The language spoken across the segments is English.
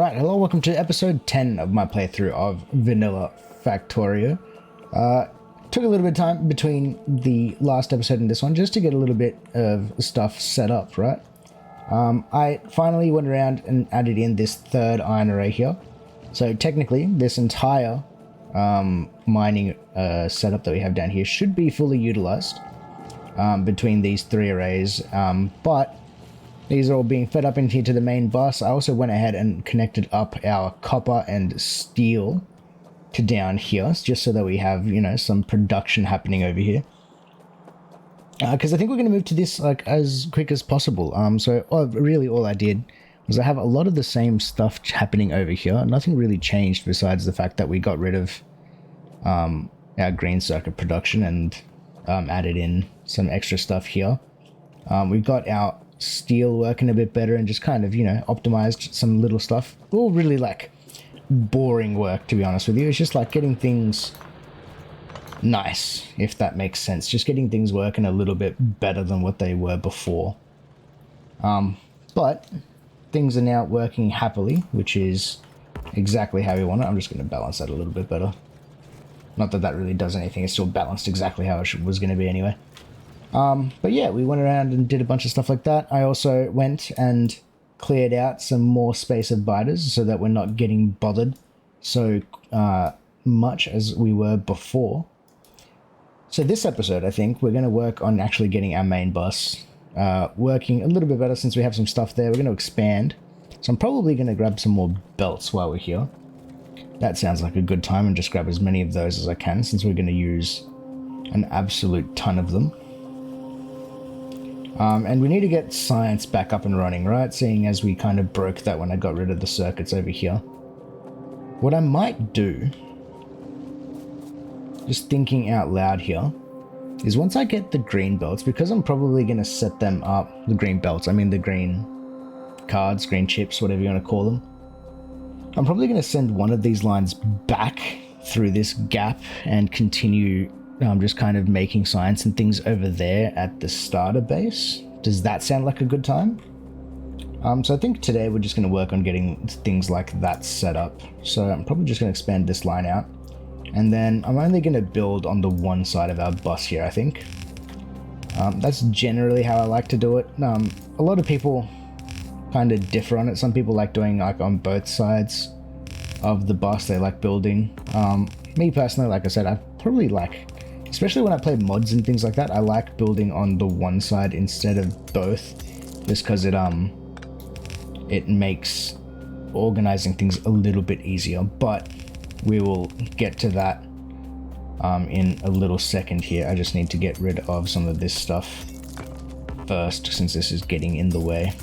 Alright, hello, welcome to episode 10 of my playthrough of Vanilla Factorio. Took a little bit of time between the last episode and this one just to get a little bit of stuff set up, right? I finally went around and added in this third iron array here. So technically, this entire mining setup that we have down here should be fully utilized between these three arrays, but these are all being fed up into here to the main bus. I also went ahead and connected up our copper and steel to down here, just so that we have, you know, some production happening over here. Because I think we're going to move to this like as quick as possible. Really all I did was I have a lot of the same stuff happening over here. Nothing really changed besides the fact that we got rid of our green circuit production and added in some extra stuff here. We got our steel working a bit better and just kind of, you know, optimized some little stuff. All really like boring work, to be honest with you. It's just like getting things nice, if that makes sense. Just getting things working a little bit better than what they were before. But things are now working happily, which is exactly how we want it. I'm just going to balance that a little bit better. Not that that really does anything. It's still balanced exactly how it was going to be anyway. But yeah, we went around and did a bunch of stuff like that. I also went and cleared out some more space of biters so that we're not getting bothered so much as we were before. So this episode, I think, we're going to work on actually getting our main bus working a little bit better since we have some stuff there. We're going to expand. So I'm probably going to grab some more belts while we're here. That sounds like a good time, and just grab as many of those as I can since we're going to use an absolute ton of them. And we need to get science back up and running, right? Seeing as we kind of broke that when I got rid of the circuits over here. What I might do, just thinking out loud here, is once I get the green belts, because I'm probably going to set them up, the green belts, I mean the green cards, green chips, whatever you want to call them. I'm probably going to send one of these lines back through this gap and continue just kind of making science and things over there at the starter base. Does that sound like a good time? So I think today we're just going to work on getting things like that set up. So I'm probably just going to expand this line out. And then I'm only going to build on the one side of our bus here, I think. That's generally how I like to do it. A lot of people kind of differ on it. Some people like doing like on both sides of the bus. They like building. Me personally, like I said, I probably like, especially when I play mods and things like that, I like building on the one side instead of both, just because it makes organizing things a little bit easier. But we will get to that in a little second here. I just need to get rid of some of this stuff first, since this is getting in the way.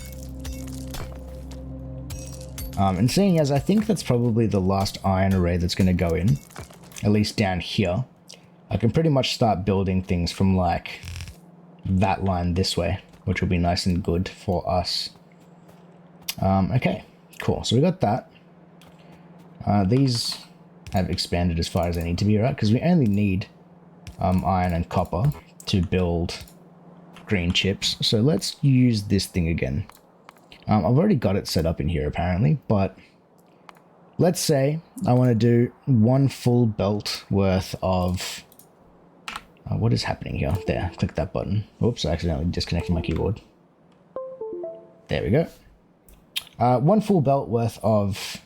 And seeing as I think that's probably the last iron array that's going to go in, at least down here, I can pretty much start building things from like that line this way, which will be nice and good for us. Okay, cool. So we got that. These have expanded as far as they need to be, right? Because we only need iron and copper to build green chips. So let's use this thing again. I've already got it set up in here apparently, but let's say I want to do one full belt worth of... what is happening here? There, click that button. Oops, I accidentally disconnected my keyboard. There we go. One full belt worth of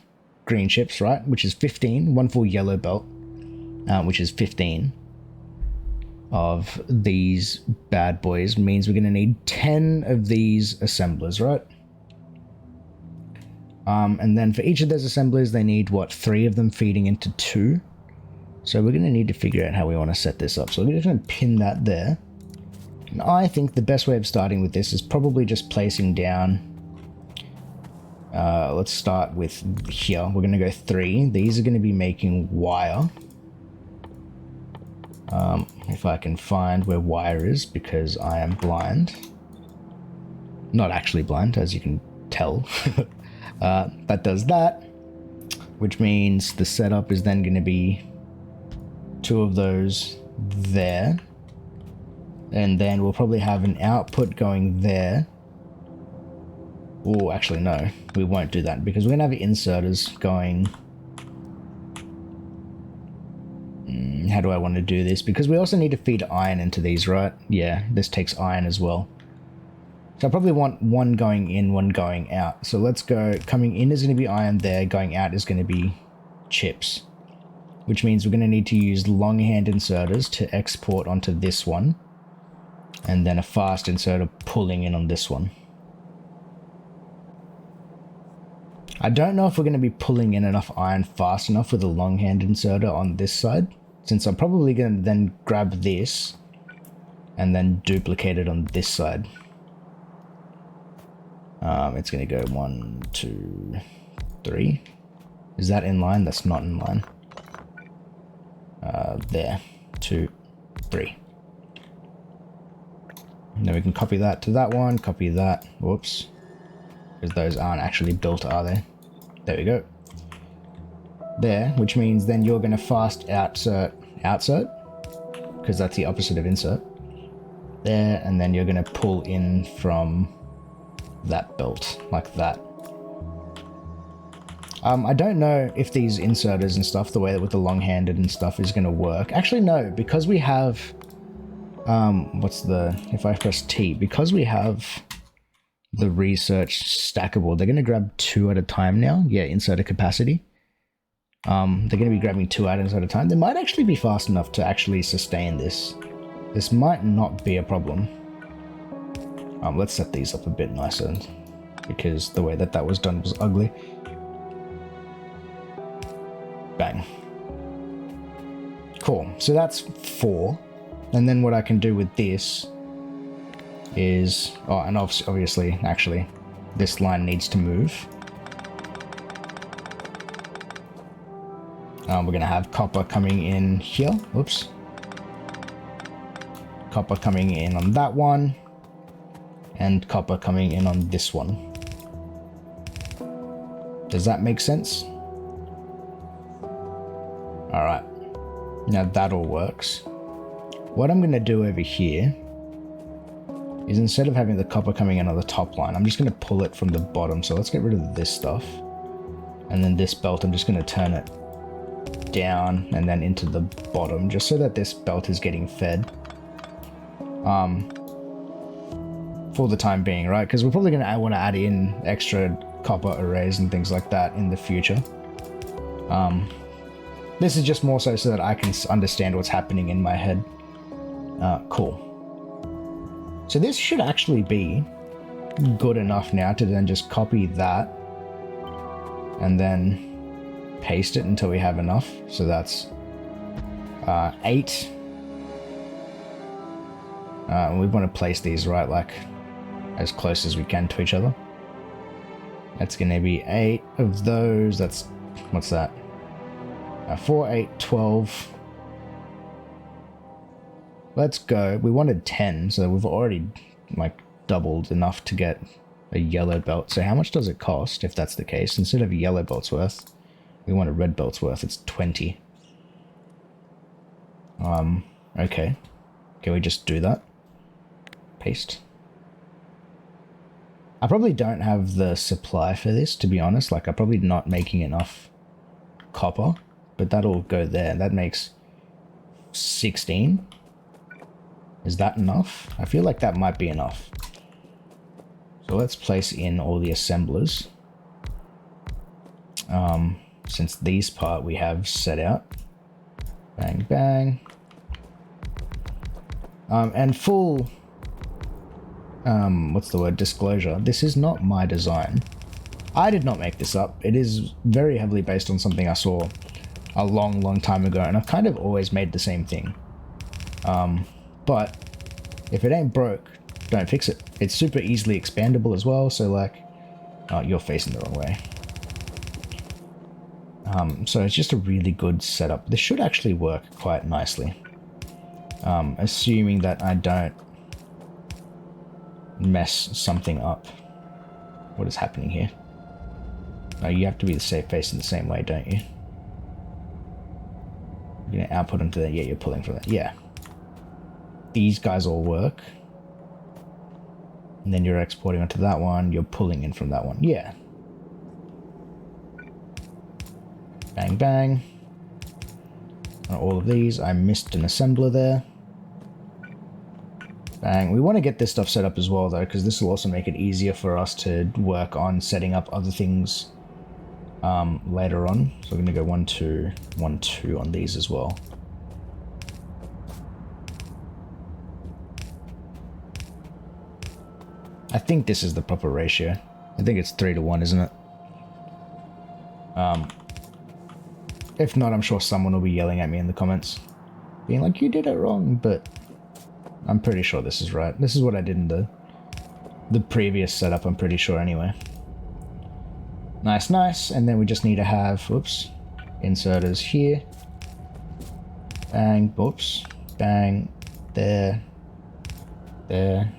green chips, right? Which is 15. One full yellow belt, which is 15 of these bad boys, means we're going to need 10 of these assemblers, right? And then for each of those assemblers, they need, what, 3 of them feeding into 2. So we're going to need to figure out how we want to set this up. So we're just going to pin that there. And I think the best way of starting with this is probably just placing down... let's start with here. We're going to go 3. These are going to be making wire. If I can find where wire is, because I am blind. Not actually blind, as you can tell. That does that, which means the setup is then going to be 2 of those there, and then we'll probably have an output going there, Oh, actually, no. We won't do that because we're going to have inserters going... how do I want to do this? Because we also need to feed iron into these, right? Yeah, this takes iron as well. So I probably want one going in, one going out. So let's go, coming in is going to be iron there, going out is going to be chips. Which means we're going to need to use longhand inserters to export onto this one. And then a fast inserter pulling in on this one. I don't know if we're going to be pulling in enough iron fast enough with a longhand inserter on this side. Since I'm probably going to then grab this and then duplicate it on this side. It's going to go 1, 2, 3. Is that in line? That's not in line. There. 2, 3. And then we can copy that to that one, copy that. Whoops. Because those aren't actually built, are they? There we go. There, which means then you're going to fast outsert, because that's the opposite of insert. There, and then you're going to pull in from that belt, like that. I don't know if these inserters and stuff, the way that with the long-handed and stuff is going to work. Actually, no, because we have... if I press T, because we have the research stackable, they're going to grab 2 at a time now. Yeah, inserter capacity. They're going to be grabbing 2 items at a time. They might actually be fast enough to actually sustain this. This might not be a problem. Let's set these up a bit nicer, because the way that that was done was ugly. Bang. Cool. So that's 4. And then what I can do with this is... Oh, and obviously, actually, this line needs to move. We're going to have copper coming in here. Oops. Copper coming in on that one. And copper coming in on this one. Does that make sense? Alright. Now that all works. What I'm going to do over here is instead of having the copper coming in on the top line, I'm just going to pull it from the bottom. So let's get rid of this stuff. And then this belt, I'm just going to turn it down and then into the bottom, just so that this belt is getting fed. For the time being, right? Because we're probably going to want to add in extra copper arrays and things like that in the future. This is just more so that I can understand what's happening in my head. Cool. So this should actually be good enough now to then just copy that and then paste it until we have enough. So that's 8. We want to place these right like as close as we can to each other. That's going to be 8 of those. That's, what's that? 4, 8, 12. Let's go. We wanted 10, so we've already like doubled enough to get a yellow belt. So how much does it cost if that's the case? Instead of a yellow belt's worth, we want a red belt's worth. It's 20. Okay. Can we just do that? Paste. I probably don't have the supply for this, to be honest. Like, I'm probably not making enough copper, but that'll go there. That makes 16. Is that enough? I feel like that might be enough. So let's place in all the assemblers. Since these part we have set out. Bang, bang. And full... what's the word? Disclosure. This is not my design. I did not make this up. It is very heavily based on something I saw a long, long time ago, and I've kind of always made the same thing. But if it ain't broke, don't fix it. It's super easily expandable as well, so like... Oh, you're facing the wrong way. So it's just a really good setup. This should actually work quite nicely. Assuming that I don't mess something up. What is happening here? Oh, you have to be the safe facing the same way, don't you? You're gonna output them to that. Yeah, you're pulling from that. Yeah. These guys all work. And then you're exporting onto that one, you're pulling in from that one. Yeah. Bang, bang. On all of these, I missed an assembler there. Bang. We want to get this stuff set up as well, though, because this will also make it easier for us to work on setting up other things later on. So we're going to go 1, 2, 1, 2 on these as well. I think this is the proper ratio. I think it's 3 to 1, isn't it? If not, I'm sure someone will be yelling at me in the comments, being like, you did it wrong, but I'm pretty sure this is right. This is what I did in the previous setup, I'm pretty sure anyway. Nice, nice. And then we just need to have, whoops, inserters here. Bang, whoops, bang, there, there,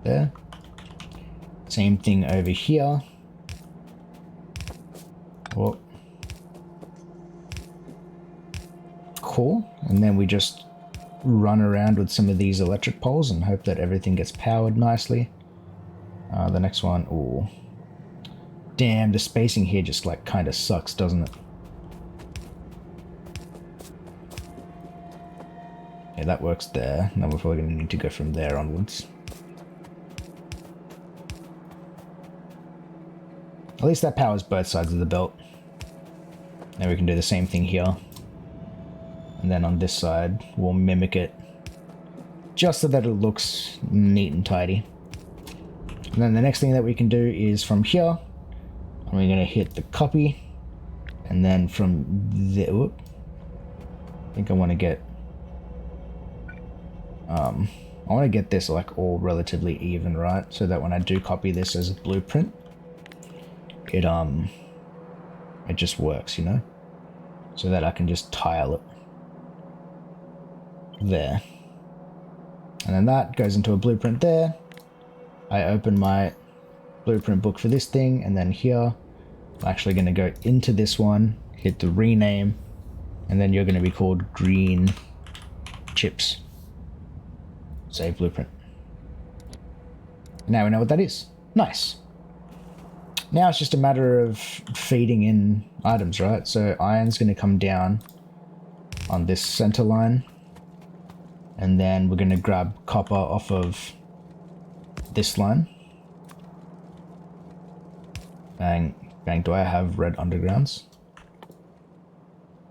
there. Same thing over here. Whoop. Cool. And then we just run around with some of these electric poles and hope that everything gets powered nicely. The next one, ooh. Damn, the spacing here just like kind of sucks, doesn't it? Yeah, that works there. Now we're probably going to need to go from there onwards. At least that powers both sides of the belt. Now we can do the same thing here. And then on this side, we'll mimic it. Just so that it looks neat and tidy. And then the next thing that we can do is from here, we're going to hit the copy. And then from there, whoop, I think I want to get... I want to get this like all relatively even, right? So that when I do copy this as a blueprint, it just works, you know? So that I can just tile it. There. And then that goes into a blueprint there. I open my blueprint book for this thing, and then here, I'm actually going to go into this one, hit the rename, and then you're going to be called green chips. Save blueprint. Now we know what that is. Nice. Now it's just a matter of feeding in items, right? So iron's going to come down on this center line. And then we're going to grab copper off of this line. Bang, bang. Do I have red undergrounds?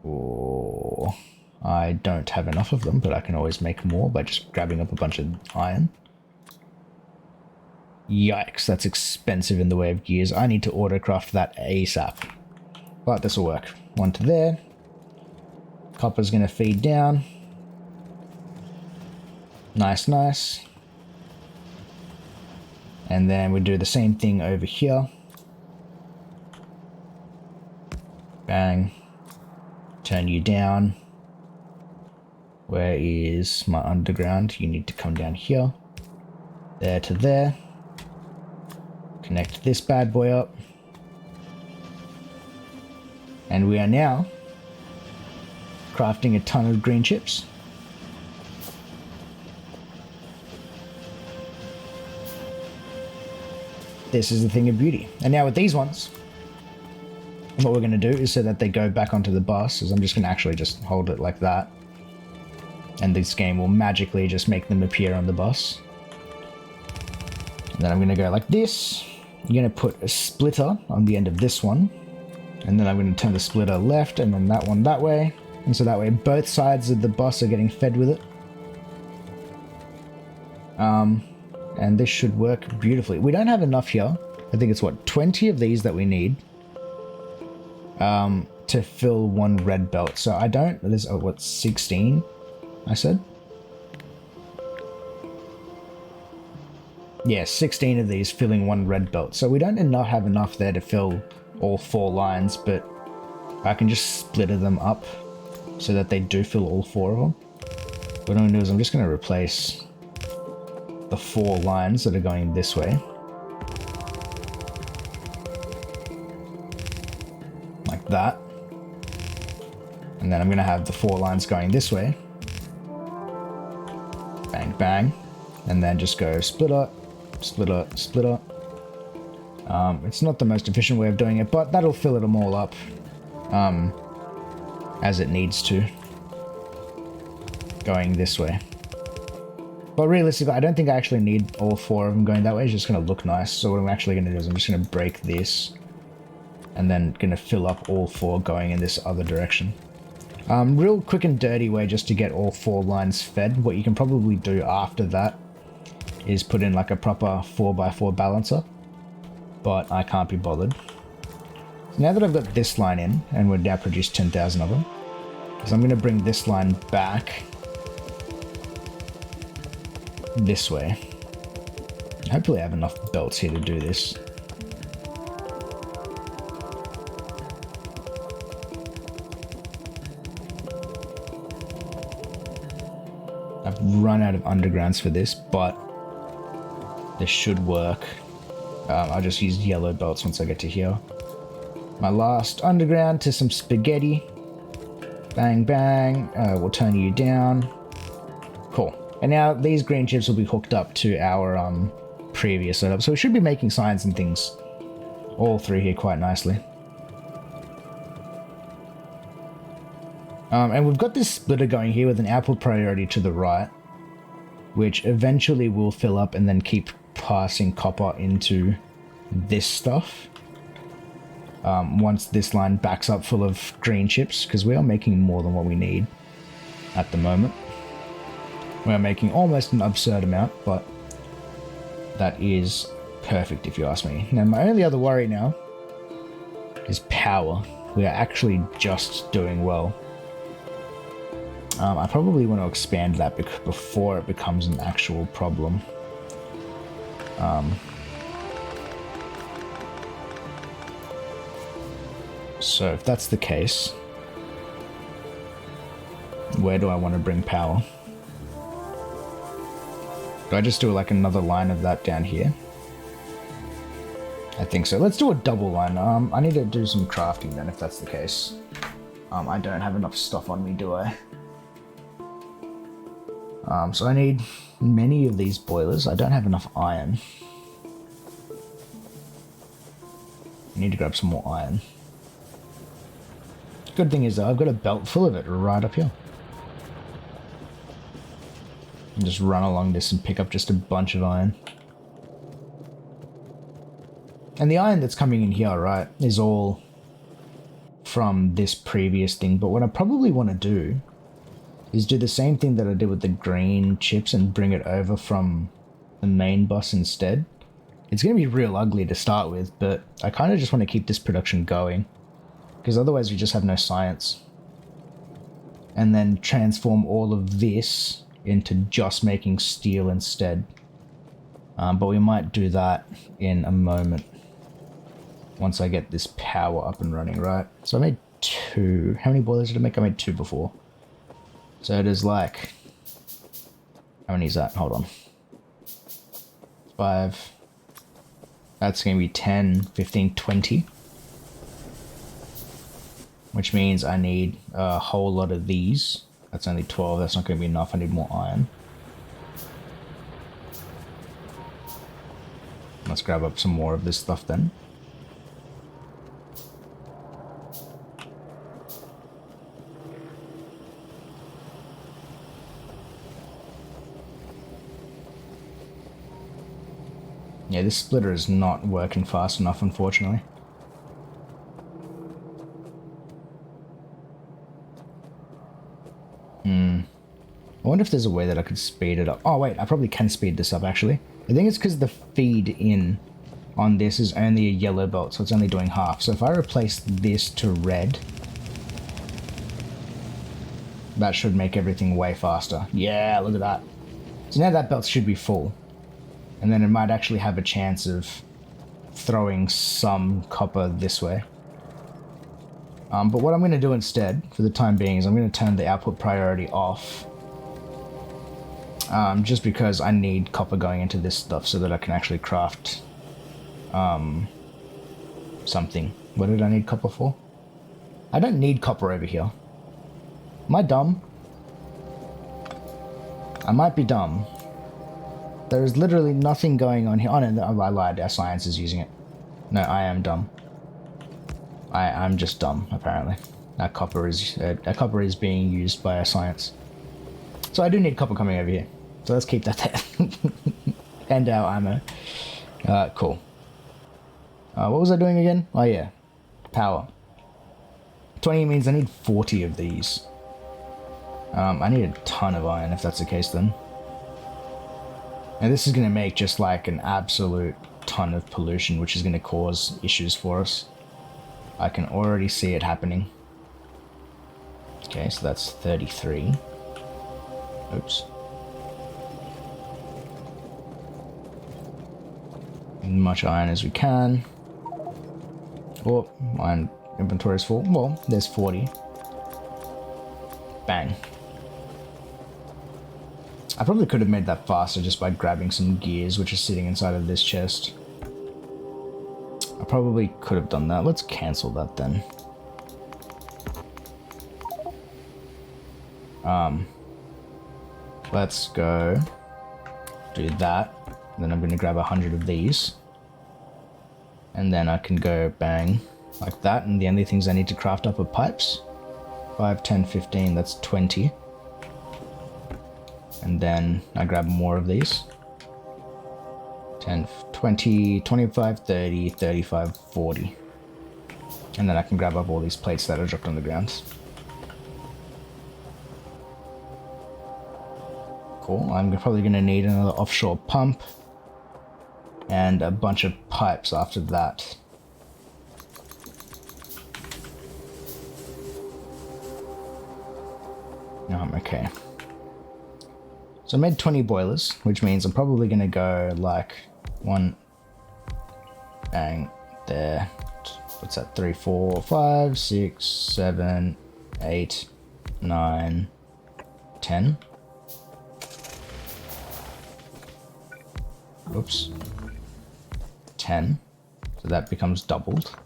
Oh, I don't have enough of them, but I can always make more by just grabbing up a bunch of iron. Yikes, that's expensive in the way of gears. I need to autocraft that ASAP. But this will work. 1 to there. Copper's going to feed down. Nice, nice. And then we do the same thing over here. Bang. Turn you down. Where is my underground? You need to come down here. There to there. Connect this bad boy up. And we are now crafting a ton of green chips. This is the thing of beauty. And now with these ones, what we're going to do is so that they go back onto the bus, is I'm just going to actually just hold it like that. And this game will magically just make them appear on the bus. And then I'm going to go like this. I'm going to put a splitter on the end of this one. And then I'm going to turn the splitter left and then that one that way. And so that way both sides of the bus are getting fed with it. And this should work beautifully. We don't have enough here. I think it's what, 20 of these that we need to fill one red belt. So I don't, there's, oh, what, 16 I said? Yeah, 16 of these filling one red belt. So we don't have enough there to fill all 4 lines, but I can just splitter them up so that they do fill all 4 of them. What I'm going to do is I'm just going to replace the 4 lines that are going this way. Like that. And then I'm going to have the 4 lines going this way. Bang, bang. And then just go splitter, splitter, splitter. It's not the most efficient way of doing it, but that'll fill them all up as it needs to, going this way. But realistically, I don't think I actually need all 4 of them going that way. It's just going to look nice. So what I'm actually going to do is I'm just going to break this and then going to fill up all 4 going in this other direction. Real quick and dirty way just to get all 4 lines fed. What you can probably do after that is put in like a proper 4x4 balancer, but I can't be bothered. So now that I've got this line in, and we've now produced 10,000 of them, so I'm going to bring this line back this way. Hopefully I have enough belts here to do this. I've run out of undergrounds for this, but this should work. I'll just use yellow belts once I get to here. My last underground to some spaghetti. Bang, bang. We'll turn you down. Cool. And now these green chips will be hooked up to our previous setup. So we should be making signs and things all through here quite nicely. And we've got this splitter going here with an output priority to the right, which eventually will fill up and then keep passing copper into this stuff. Once this line backs up full of green chips, because we are making more than what we need at the moment. We're making almost an absurd amount, but that is perfect if you ask me. Now my only other worry now is power. We are actually just doing well. I probably want to expand that before it becomes an actual problem. So if that's the case, where do I want to bring power? Do I just do like another line of that down here? I think so. Let's do a double line. I need to do some crafting then if that's the case. I don't have enough stuff on me, do I? So I need many of these boilers. I don't have enough iron. I need to grab some more iron. Good thing is though, I've got a belt full of it right up here. And just run along this and pick up just a bunch of iron. And the iron that's coming in here, right, is all from this previous thing. But what I probably want to do is do the same thing that I did with the green chips and bring it over from the main bus instead. It's going to be real ugly to start with, but I kind of just want to keep this production going, because otherwise we just have no science. And then transform all of this into just making steel instead. But we might do that in a moment once I get this power up and running, right? So I made 2. How many boilers did I make? I made 2 before. So it is like, how many is that? Hold on. 5. That's going to be 10, 15, 20. Which means I need a whole lot of these. That's only 12. That's not going to be enough. I need more iron. Let's grab up some more of this stuff then. Yeah, this splitter is not working fast enough, unfortunately. I wonder if there's a way that I could speed it up. Oh wait, I probably can speed this up actually. I think it's because the feed in on this is only a yellow belt, so it's only doing half. So if I replace this to red, that should make everything way faster. Yeah, look at that. So now that belt should be full. And then it might actually have a chance of throwing some copper this way. But what I'm going to do instead, for the time being, is I'm going to turn the output priority off. Just because I need copper going into this stuff so that I can actually craft something. What did I need copper for? I don't need copper over here. Am I dumb? I might be dumb. There is literally nothing going on here. Oh no, I lied. Our science is using it. No, I am dumb. I'm just dumb, apparently. Our copper is being used by our science. So I do need copper coming over here. So let's keep that there. And our ammo. Cool. What was I doing again? Oh yeah. Power. 20 means I need 40 of these. I need a ton of iron if that's the case then. And this is going to make just like an absolute ton of pollution, which is going to cause issues for us. I can already see it happening. Okay, so that's 33. Oops. As much iron as we can. Oh, iron inventory is full. Well, there's 40. Bang. I probably could have made that faster just by grabbing some gears, which are sitting inside of this chest. I probably could have done that. Let's cancel that then. Let's go do that. Then I'm going to grab 100 of these. And then I can go bang like that. And the only things I need to craft up are pipes. 5, 10, 15, that's 20. And then I grab more of these. 10, 20, 25, 30, 35, 40. And then I can grab up all these plates that are dropped on the ground. Cool, I'm probably going to need another offshore pump. And a bunch of pipes after that. Okay. So I made 20 boilers, which means I'm probably going to go like one, bang, there. What's that? 3, 4, 5, 6, 7, 8, 9, 10. Oops. 10. So that becomes doubled.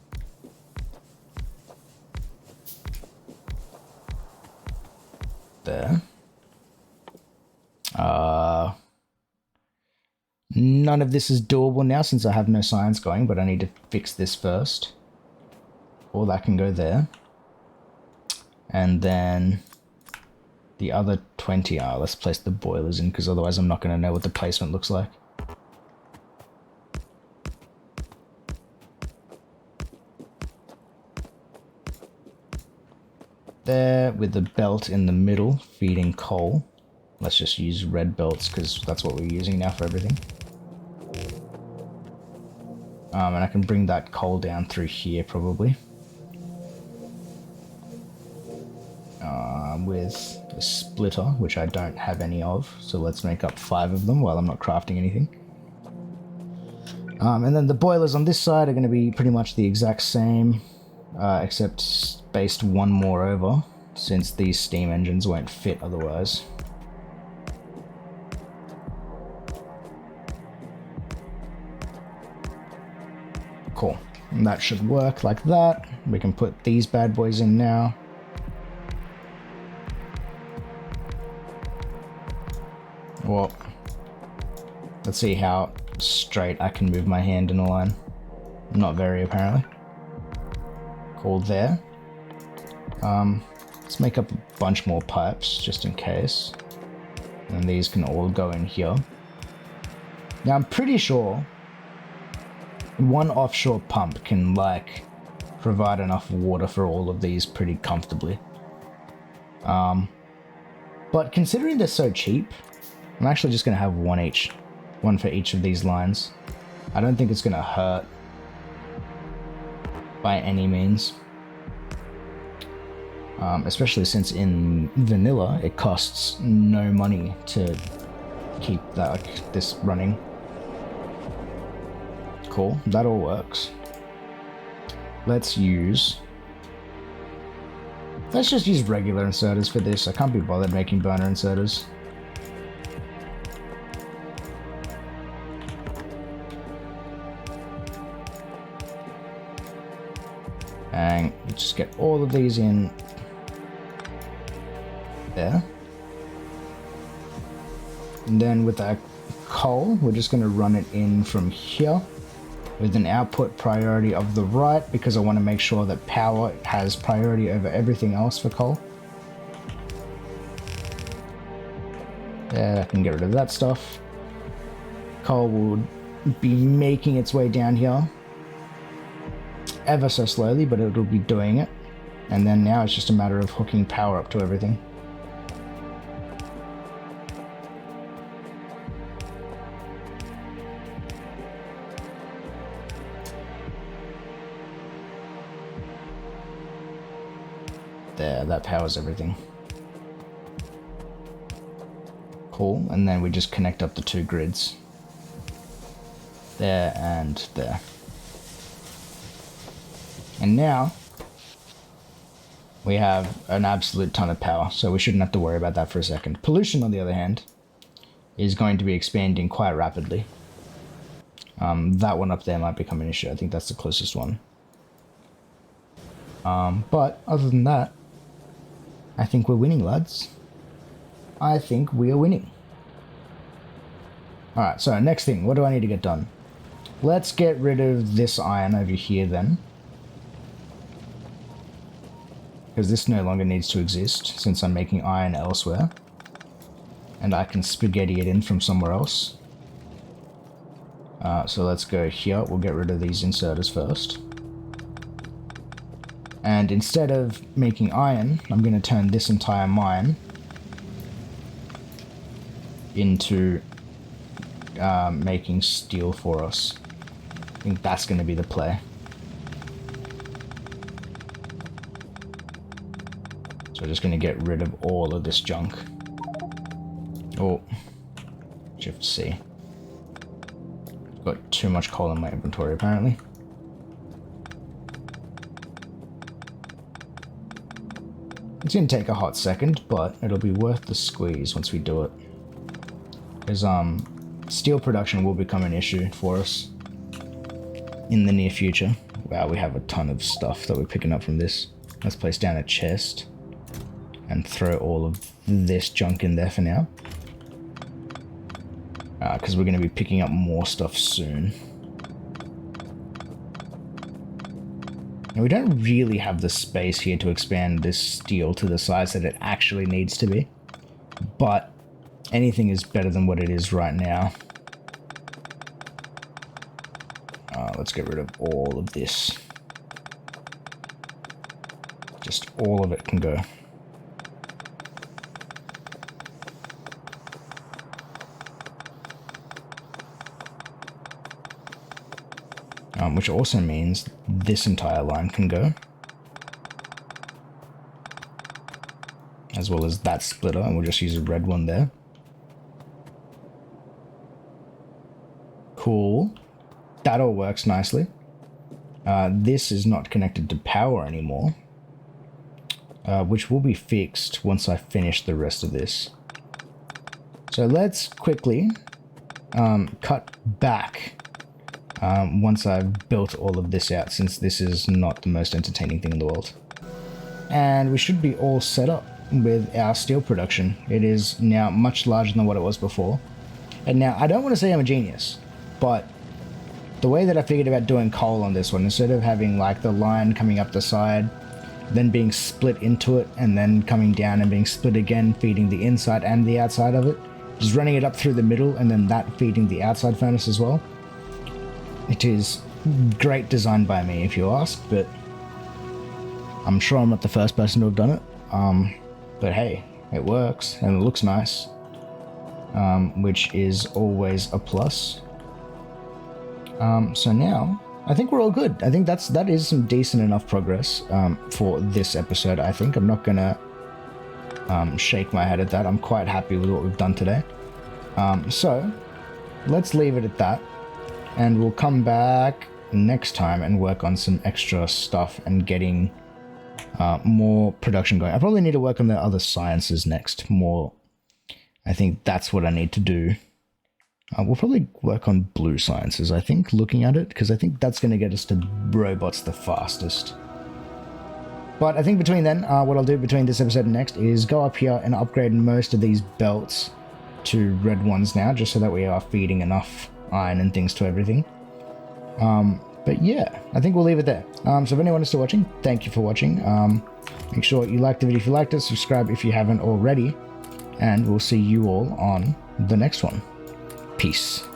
There. None of this is doable now since I have no science going, but I need to fix this first. All that can go there. And then the other 20 are, let's place the boilers in, because otherwise I'm not going to know what the placement looks like. There, with the belt in the middle, feeding coal. Let's just use red belts, because that's what we're using now for everything. And I can bring that coal down through here, probably. With a splitter, which I don't have any of. So let's make up 5 of them while I'm not crafting anything. And then the boilers on this side are going to be pretty much the exact same, except spaced 1 more over, since these steam engines won't fit otherwise. Cool. And that should work like that. We can put these bad boys in now. Well, let's see how straight I can move my hand in a line. Not very, apparently. Cool, there. Let's make up a bunch more pipes, just in case. And these can all go in here. Now, I'm pretty sure one offshore pump can, like, provide enough water for all of these pretty comfortably. But considering they're so cheap, I'm actually just going to have one for each of these lines. I don't think it's going to hurt by any means. Especially since in vanilla, it costs no money to keep that, like, this running. Cool, that all works. Let's just use regular inserters for this. I can't be bothered making burner inserters. And just get all of these in there. And then with that coal, we're just going to run it in from here with an output priority of the right, because I want to make sure that power has priority over everything else for coal. There, I can get rid of that stuff. Coal will be making its way down here ever so slowly, but it'll be doing it. And then now it's just a matter of hooking power up to everything. There, that powers everything. Cool, and then we just connect up the two grids. There and there. And now we have an absolute ton of power, so we shouldn't have to worry about that for a second. Pollution, on the other hand, is going to be expanding quite rapidly. That one up there might become an issue. I think that's the closest one. But other than that, I think we're winning, lads. I think we are winning. Alright, so next thing, what do I need to get done? Let's get rid of this iron over here then. Because this no longer needs to exist, since I'm making iron elsewhere. And I can spaghetti it in from somewhere else. So let's go here, we'll get rid of these inserters first. And instead of making iron, I'm going to turn this entire mine into making steel for us. I think that's going to be the play. So we're just going to get rid of all of this junk. Oh, Shift C. Got too much coal in my inventory apparently. It's going to take a hot second, but it'll be worth the squeeze once we do it. Because steel production will become an issue for us in the near future. Wow, we have a ton of stuff that we're picking up from this. Let's place down a chest and throw all of this junk in there for now. Because we're going to be picking up more stuff soon. And we don't really have the space here to expand this steel to the size that it actually needs to be. But anything is better than what it is right now. Let's get rid of all of this. Just all of it can go. Which also means this entire line can go. As well as that splitter, and we'll just use a red one there. Cool. That all works nicely. This is not connected to power anymore. Which will be fixed once I finish the rest of this. So let's quickly cut back. Once I've built all of this out, since this is not the most entertaining thing in the world. And we should be all set up with our steel production. It is now much larger than what it was before. And now, I don't want to say I'm a genius, but the way that I figured about doing coal on this one, instead of having like the line coming up the side, then being split into it, and then coming down and being split again, feeding the inside and the outside of it, just running it up through the middle, and then that feeding the outside furnace as well. It is great design by me, if you ask, but I'm sure I'm not the first person to have done it. But hey, it works, and it looks nice, which is always a plus. So now, I think we're all good. I think that is some decent enough progress for this episode, I think. I'm not gonna shake my head at that. I'm quite happy with what we've done today. So, let's leave it at that. And we'll come back next time and work on some extra stuff and getting more production going. I probably need to work on the other sciences next more. I think that's what I need to do. We'll probably work on blue sciences, I think, looking at it, because I think that's going to get us to robots the fastest. But I think between then, what I'll do between this episode and next is go up here and upgrade most of these belts 2 red ones now, just so that we are feeding enough iron and things to everything. But yeah, I think we'll leave it there. So if anyone is still watching, thank you for watching. Make sure you like the video if you liked it, subscribe if you haven't already, and we'll see you all on the next one. Peace.